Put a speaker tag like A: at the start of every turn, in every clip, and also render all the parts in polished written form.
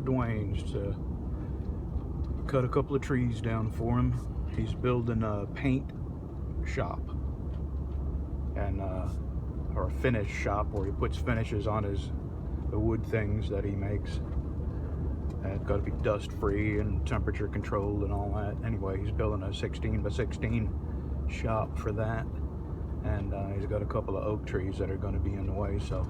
A: of Dwayne's to cut a couple of trees down for him. He's building a paint shop and or a finish shop where he puts finishes on the wood things that he makes. And it's got to be dust free and temperature controlled and all that. Anyway, he's building a 16 by 16 shop for that, and he's got a couple of oak trees that are going to be in the way, so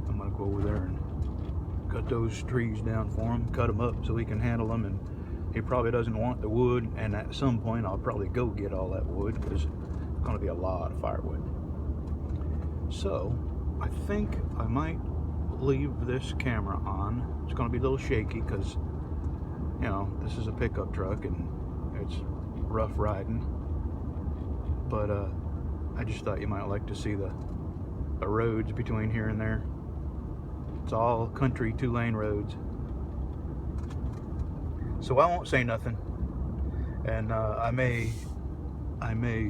A: I'm going to go over there and cut those trees down for him, cut them up so he can handle them. And he probably doesn't want the wood, and at some point I'll probably go get all that wood because it's going to be a lot of firewood. So I think I might leave this camera on. It's going to be a little shaky because, you know, this is a pickup truck and it's rough riding, but I just thought you might like to see the roads between here and there. It's all country 2-lane roads, so I won't say nothing, and I may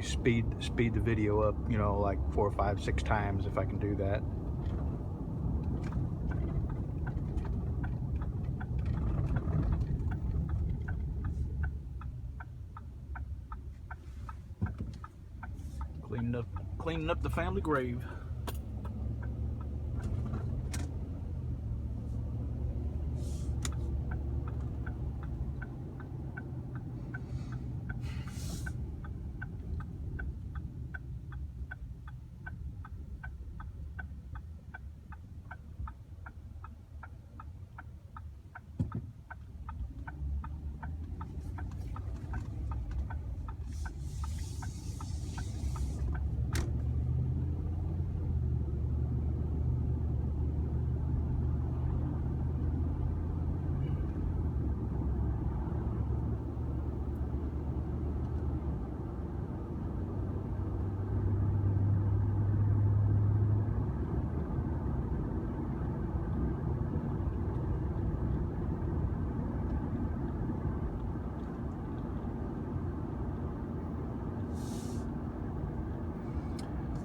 A: speed the video up, you know, like 4, 5, 6 times if I can do that. Cleaning up the family grave.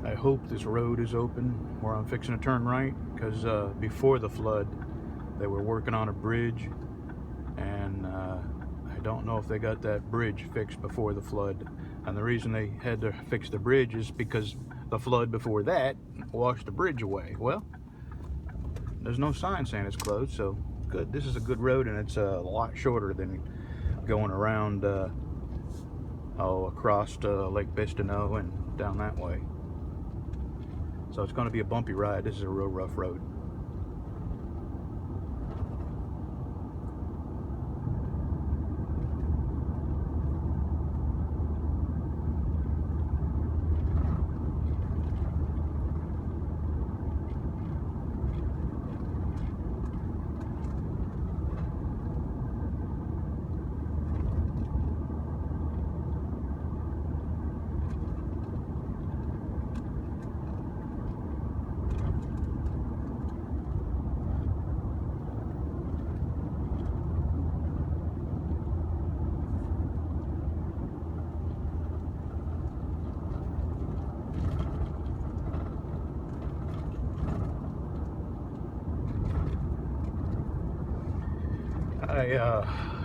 A: I hope this road is open where I'm fixing to turn right, because before the flood they were working on a bridge, and I don't know if they got that bridge fixed before the flood. And the reason they had to fix the bridge is because the flood before that washed the bridge away. Well, there's no sign saying it's closed, so good. This is a good road, and it's a lot shorter than going around across Lake Bistineau and down that way. So it's going to be a bumpy ride. This is a real rough road.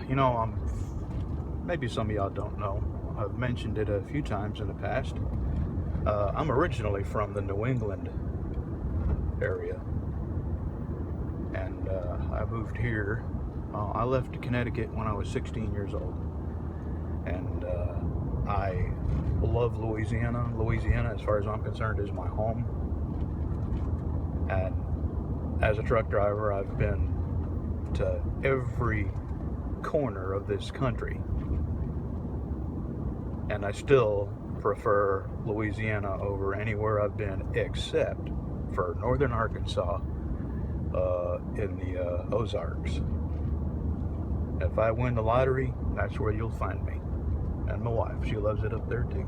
A: You know, maybe some of y'all don't know, I've mentioned it a few times in the past. I'm originally from the New England area, and I moved here. I left Connecticut when I was 16 years old, and I love Louisiana. Louisiana, as far as I'm concerned, is my home. And as a truck driver, I've been to every corner of this country, and I still prefer Louisiana over anywhere I've been except for northern Arkansas in the Ozarks. If I win the lottery, that's where you'll find me. And my wife, she loves it up there too.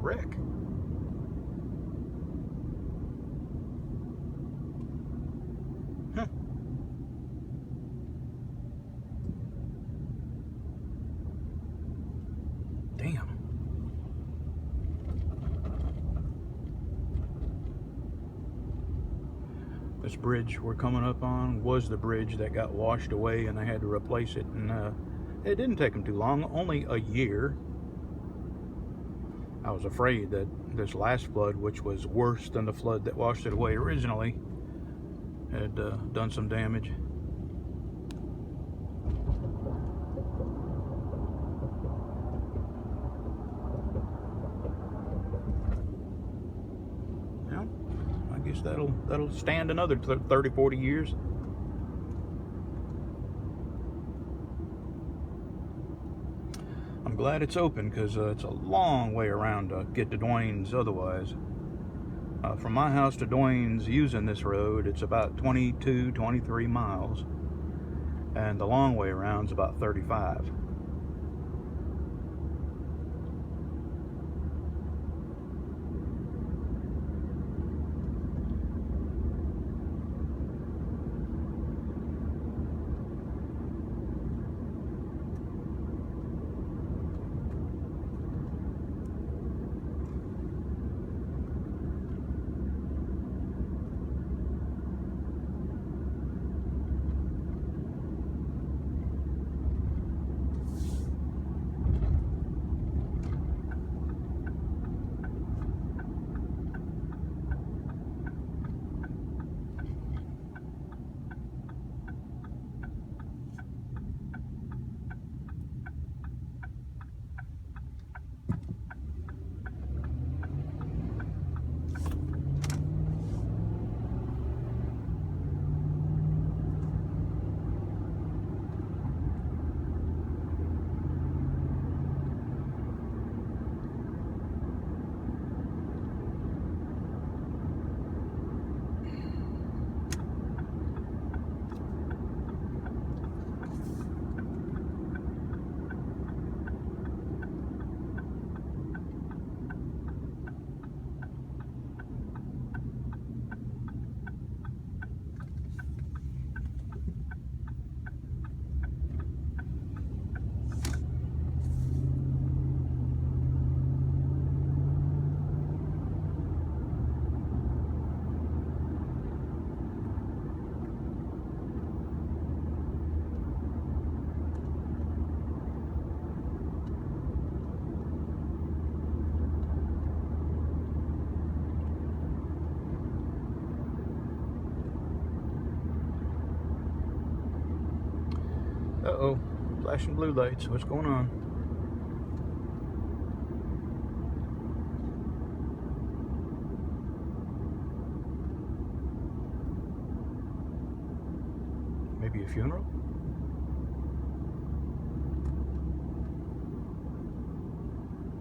A: wreck. Damn. This bridge we're coming up on was the bridge that got washed away and they had to replace it, and it didn't take them too long, only a year. I was afraid that this last flood, which was worse than the flood that washed it away originally, had done some damage. Well, I guess that'll stand another 30, 40 years. I'm glad it's open, because it's a long way around to get to Dwaynes otherwise. From my house to Dwaynes using this road, it's about 22, 23 miles. And the long way around is about 35. Uh-oh, flashing blue lights. What's going on? Maybe a funeral?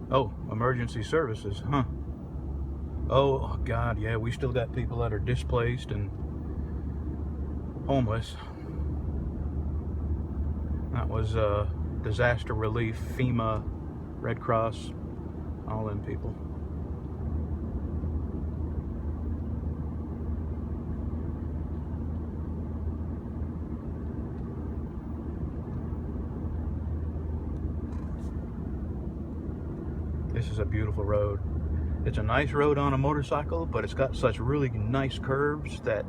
A: Oh, emergency services, huh? Oh, God, yeah, we still got people that are displaced and homeless. That was disaster relief, FEMA, Red Cross, all them people. This is a beautiful road. It's a nice road on a motorcycle, but it's got such really nice curves that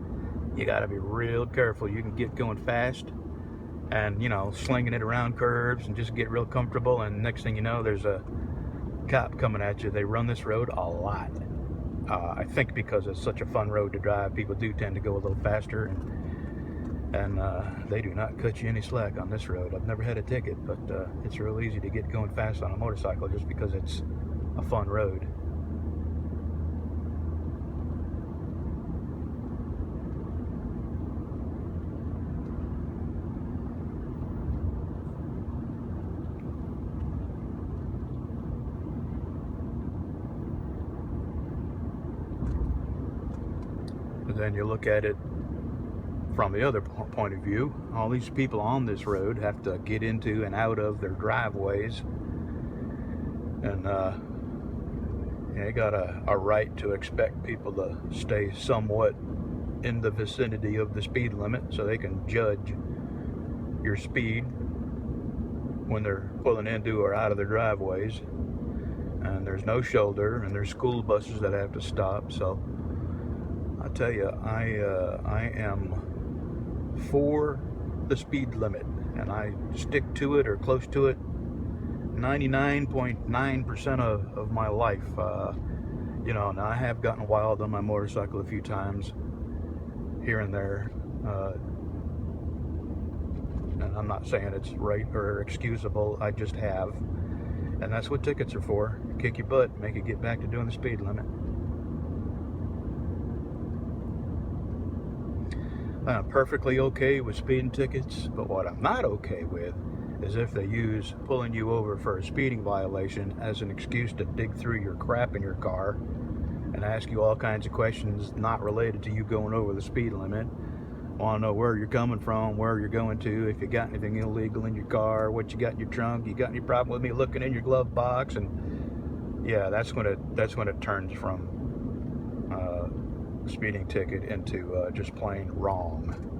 A: you gotta be real careful. You can get going fast and, you know, slinging it around curves and just get real comfortable, and next thing you know, there's a cop coming at you. They run this road a lot. I think because it's such a fun road to drive, people do tend to go a little faster, and they do not cut you any slack on this road. I've never had a ticket, but it's real easy to get going fast on a motorcycle just because it's a fun road. Then you look at it from the other point of view. All these people on this road have to get into and out of their driveways, and You got a right to expect people to stay somewhat in the vicinity of the speed limit so they can judge your speed when they're pulling into or out of their driveways. And there's no shoulder, and there's school buses that have to stop. So I tell you, I am for the speed limit, and I stick to it or close to it 99.9% of my life. You know, now I have gotten wild on my motorcycle a few times here and there, and I'm not saying it's right or excusable. I just have, and that's what tickets are for. Kick your butt, make you get back to doing the speed limit. I'm perfectly okay with speeding tickets, but what I'm not okay with is if they use pulling you over for a speeding violation as an excuse to dig through your crap in your car and ask you all kinds of questions not related to you going over the speed limit. Want to know where you're coming from, where you're going to, if you got anything illegal in your car, what you got in your trunk, you got any problem with me looking in your glove box. And yeah, that's when it turns from speeding ticket into just plain wrong.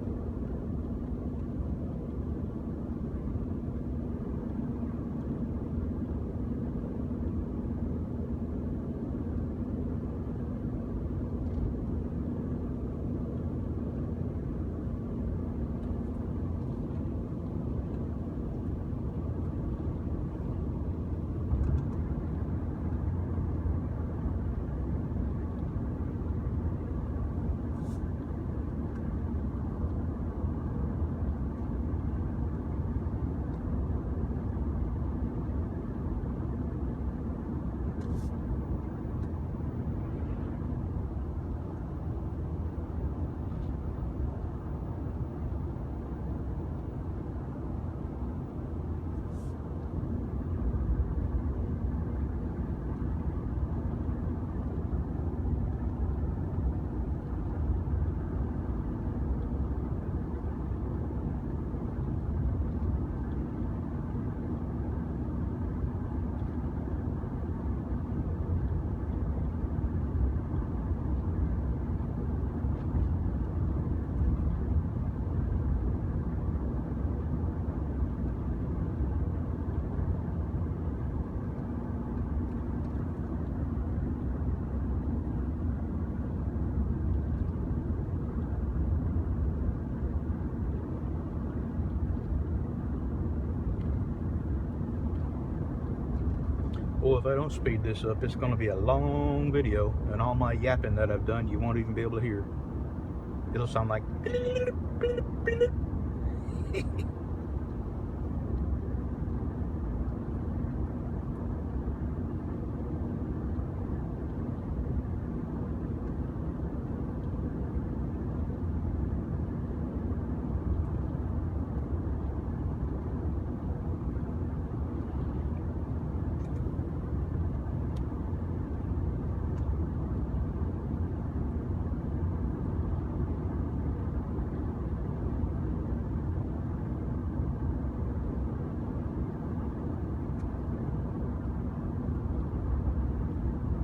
A: Well, if I don't speed this up, it's going to be a long video, and all my yapping that I've done, you won't even be able to hear. It'll sound like...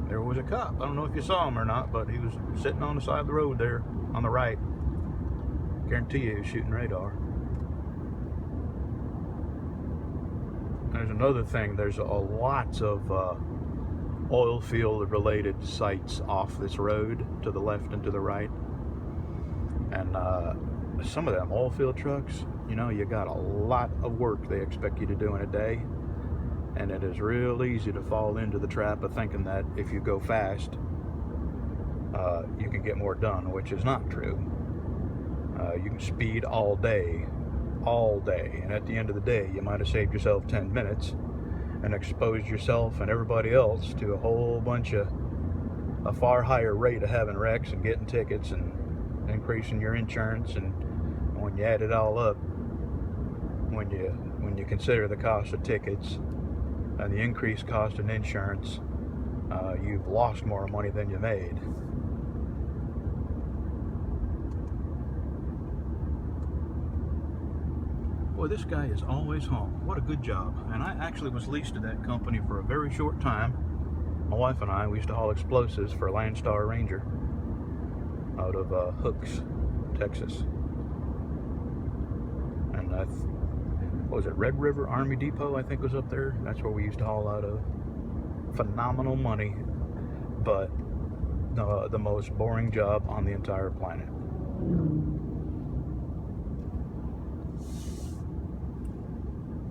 A: There was a cop. I don't know if you saw him or not, but he was sitting on the side of the road there on the right. Guarantee you he was shooting radar. There's another thing. There's lots of oil field related sites off this road to the left and to the right. And some of them oil field trucks, you know, you got a lot of work they expect you to do in a day. And it is real easy to fall into the trap of thinking that if you go fast, you can get more done, which is not true. You can speed all day, and at the end of the day, you might have saved yourself 10 minutes and exposed yourself and everybody else to a whole bunch of a far higher rate of having wrecks and getting tickets and increasing your insurance. And when you add it all up, when you consider the cost of tickets and the increased cost of insurance, you've lost more money than you made. Boy, this guy is always home. What a good job. And I actually was leased to that company for a very short time My wife and I, we used to haul explosives for Landstar Ranger out of Hooks, Texas. And what was it, Red River Army Depot, I think was up there. That's where we used to haul out of. Phenomenal money, but the most boring job on the entire planet.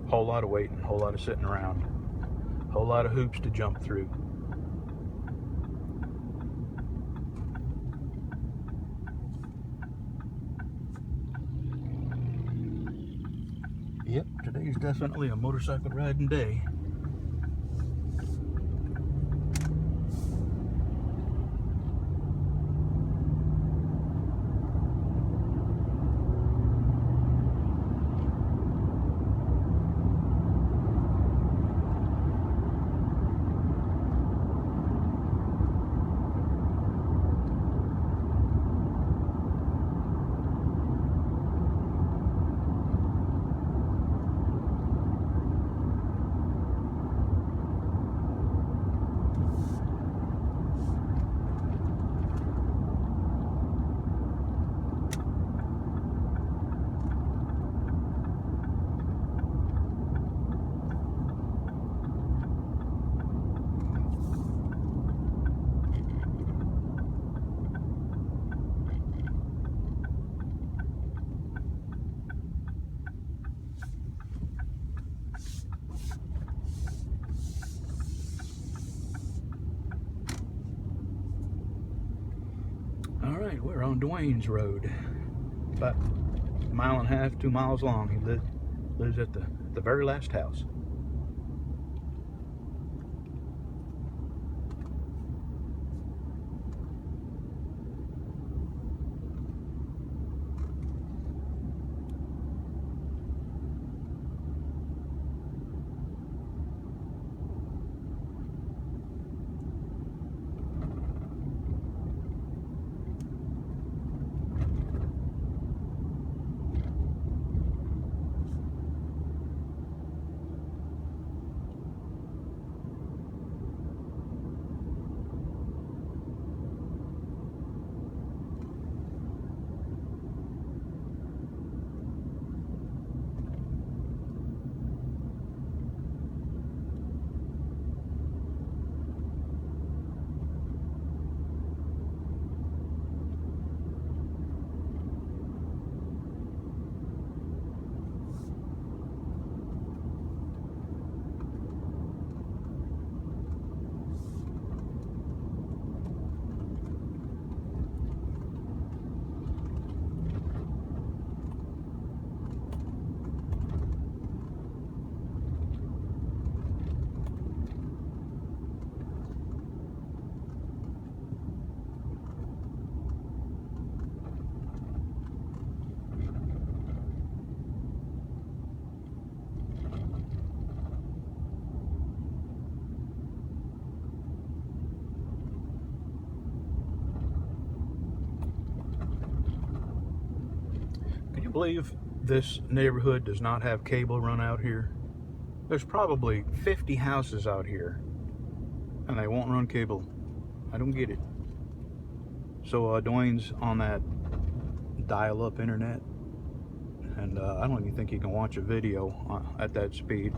A: Whole lot of waiting, whole lot of sitting around, whole lot of hoops to jump through. Yep, today's definitely a motorcycle riding day. Alright, we're on Dwayne's Road. About a mile and a half, 2 miles long. He lives at the very last house. Can you believe this neighborhood does not have cable run out here? There's probably 50 houses out here and they won't run cable. I don't get it. So Dwayne's on that dial-up internet, and I don't even think you can watch a video at that speed.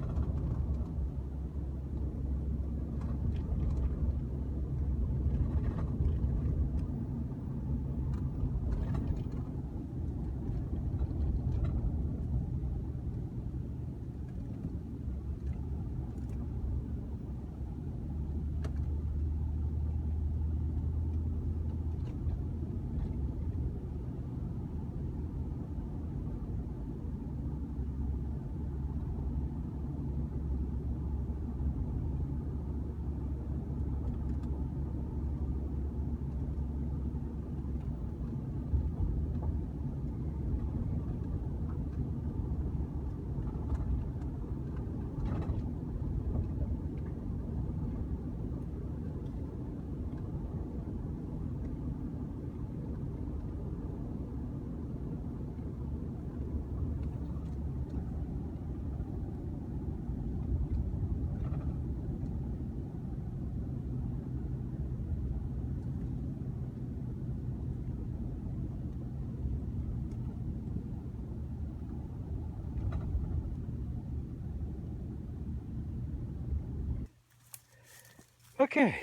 A: Okay.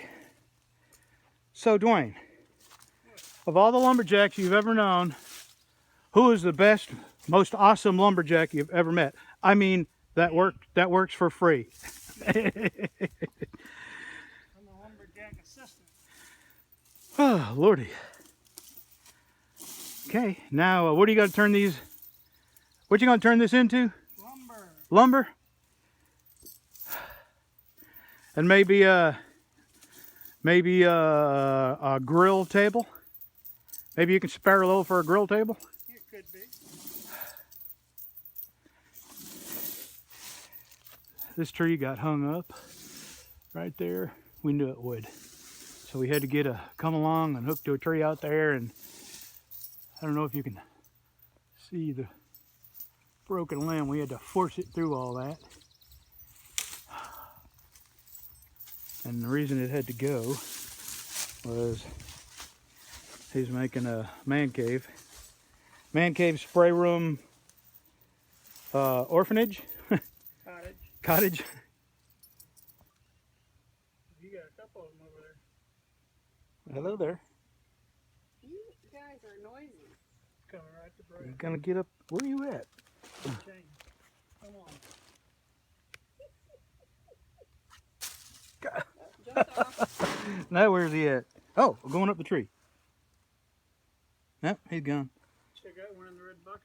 A: So, Dwayne, of all the lumberjacks you've ever known, who is the best, most awesome lumberjack you've ever met? I mean, that works for free.
B: I'm a lumberjack assistant.
A: Oh, Lordy. Okay, now what are you going to turn these? What you going to turn this into?
B: Lumber.
A: Lumber? And maybe a grill table? Maybe you can spare a little for a grill table?
B: It could be.
A: This tree got hung up right there. We knew it would. So we had to come along and hook to a tree out there, and I don't know if you can see the broken limb. We had to force it through all that. And the reason it had to go was he's making a man cave. Man cave spray room orphanage?
B: Cottage.
A: Cottage.
B: You got a couple of them over there.
A: Hello there.
C: You guys are noisy.
B: Coming right to break.
A: You gonna get up? Where are you at?
B: Chain. Come on.
C: Jumped off.
A: Now where's he at? Oh, going up the tree. Nope, he's gone.
B: Check out one in the red bucket.